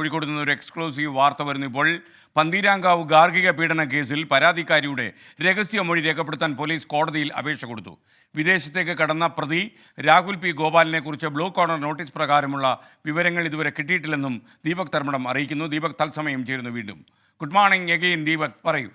കോഴിക്കോട് നിന്ന് ഒരു എക്സ്ക്ലൂസീവ് വാർത്ത വരുന്നു. ഇപ്പോൾ പന്തീരാങ്കാവ് ഗാർഹിക പീഡന കേസിൽ പരാതിക്കാരിയുടെ രഹസ്യമൊഴി രേഖപ്പെടുത്താൻ പോലീസ് കോടതിയിൽ അപേക്ഷ കൊടുത്തു. വിദേശത്തേക്ക് കടന്ന പ്രതി രാഹുൽ പി ഗോപാലിനെ കുറിച്ച് ബ്ലൂ കോർണർ നോട്ടീസ് പ്രകാരമുള്ള വിവരങ്ങൾ ഇതുവരെ കിട്ടിയിട്ടില്ലെന്നും ദീപക് തർമ്മടം അറിയിക്കുന്നു. ദീപക് തത്സമയം ചേരുന്നു വീണ്ടും. ഗുഡ് മോർണിംഗ് അഗെയിൻ ദീപക്, പറയൂ.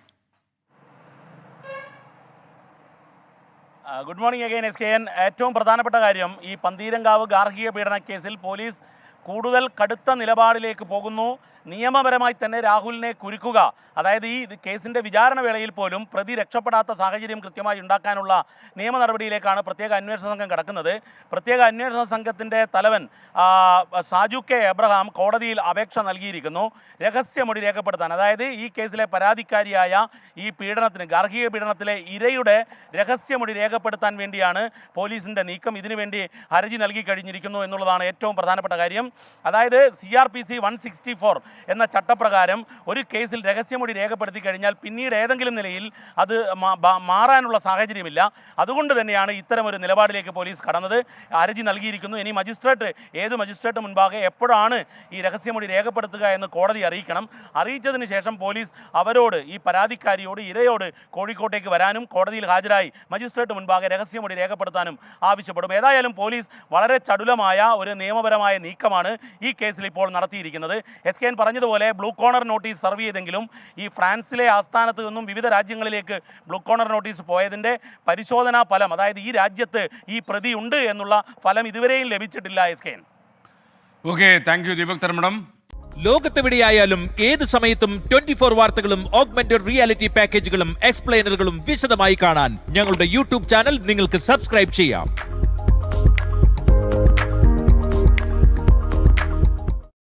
Good morning again SKN. ഏറ്റവും പ്രധാനപ്പെട്ട കാര്യം, ഈ പന്തീരങ്കാവ് ഗാർഹിക പീഡന കേസിൽ പോലീസ് കൂടുതൽ കടുത്ത നിലപാടിലേക്ക് പോകുന്നു. നിയമപരമായി തന്നെ രാഹുലിനെ കുരുക്കുക, അതായത് ഈ കേസിൻ്റെ വിചാരണ വേളയിൽ പോലും പ്രതി രക്ഷപ്പെടാത്ത സാഹചര്യം കൃത്യമായി ഉണ്ടാക്കാനുള്ള നിയമ നടപടിയിലേക്കാണ് പ്രത്യേക അന്വേഷണ സംഘം കടക്കുന്നത്. പ്രത്യേക അന്വേഷണ സംഘത്തിൻ്റെ തലവൻ സാജു കെ എബ്രഹാം കോടതിയിൽ അപേക്ഷ നൽകിയിരിക്കുന്നു രഹസ്യമൊഴി രേഖപ്പെടുത്താൻ. അതായത് ഈ കേസിലെ പരാതിക്കാരിയായ ഈ പീഡനത്തിന്, ഗാർഹിക പീഡനത്തിലെ ഇരയുടെ രഹസ്യമൊഴി രേഖപ്പെടുത്താൻ വേണ്ടിയാണ് പോലീസിൻ്റെ നീക്കം. ഇതിനുവേണ്ടി ഹർജി നൽകി കഴിഞ്ഞിരിക്കുന്നു എന്നുള്ളതാണ് ഏറ്റവും പ്രധാനപ്പെട്ട കാര്യം. അതായത് CRPC 164 എന്ന ചട്ടപ്രകാരം ഒരു കേസിൽ രഹസ്യമൊഴി രേഖപ്പെടുത്തി കഴിഞ്ഞാൽ പിന്നീട് ഏതെങ്കിലും നിലയിൽ അത് മാറാനുള്ള സാഹചര്യമില്ല. അതുകൊണ്ട് തന്നെയാണ് ഇത്തരമൊരു നിലപാടിലേക്ക് പോലീസ് കടന്നത്. ഹർജി നൽകിയിരിക്കുന്നു. ഇനി ഏത് മജിസ്ട്രേറ്റ് മുൻപാകെ എപ്പോഴാണ് ഈ രഹസ്യമൊഴി രേഖപ്പെടുത്തുക എന്ന് കോടതി അറിയിക്കണം. അറിയിച്ചതിന് ശേഷം പോലീസ് അവരോട്, ഈ പരാതിക്കാരിയോട്, ഇരയോട് കോഴിക്കോട്ടേക്ക് വരാനും കോടതിയിൽ ഹാജരായി മജിസ്ട്രേറ്റ് മുൻപാകെ രഹസ്യമൊഴി രേഖപ്പെടുത്താനും ആവശ്യപ്പെടും. ഏതായാലും പോലീസ് വളരെ ചടുലമായ ഒരു നിയമപരമായ നീക്കമാണ് ഈ കേസിൽ ഇപ്പോൾ നടത്തിയിരിക്കുന്നത്. SKN പറഞ്ഞതുപോലെ ബ്ലൂ കോർണർ നോട്ടീസ് സർവ് ചെയ്തെങ്കിലും ഈ ഫ്രാൻസിലെ ആസ്ഥാനത്ത് നിന്നും വിവിധ രാജ്യങ്ങളിലേക്ക് ബ്ലൂ കോർണർ നോട്ടീസ് പോയതിൻ്റെ പരിശോധനാ ഫലം, അതായത് ഈ രാജ്യത്ത് ഈ പ്രതി ഉണ്ട് എന്നുള്ള ഫലം ഇതുവരെയും ലഭിച്ചിട്ടില്ല. SKN. Okay, thank you Deepak Dharmadam. ലോകത്തെവിടെയായാലും ഏത് സമയത്തും 24 വാർത്തകളും ഓഗ്മെന്റഡ് റിയാലിറ്റി പാക്കേജുകളും എക്സ്പ്ലെയിനറുകളും വിശദമായി കാണാൻ ഞങ്ങളുടെ YouTube ചാനൽ നിങ്ങൾക്ക് സബ്സ്ക്രൈബ് ചെയ്യാം.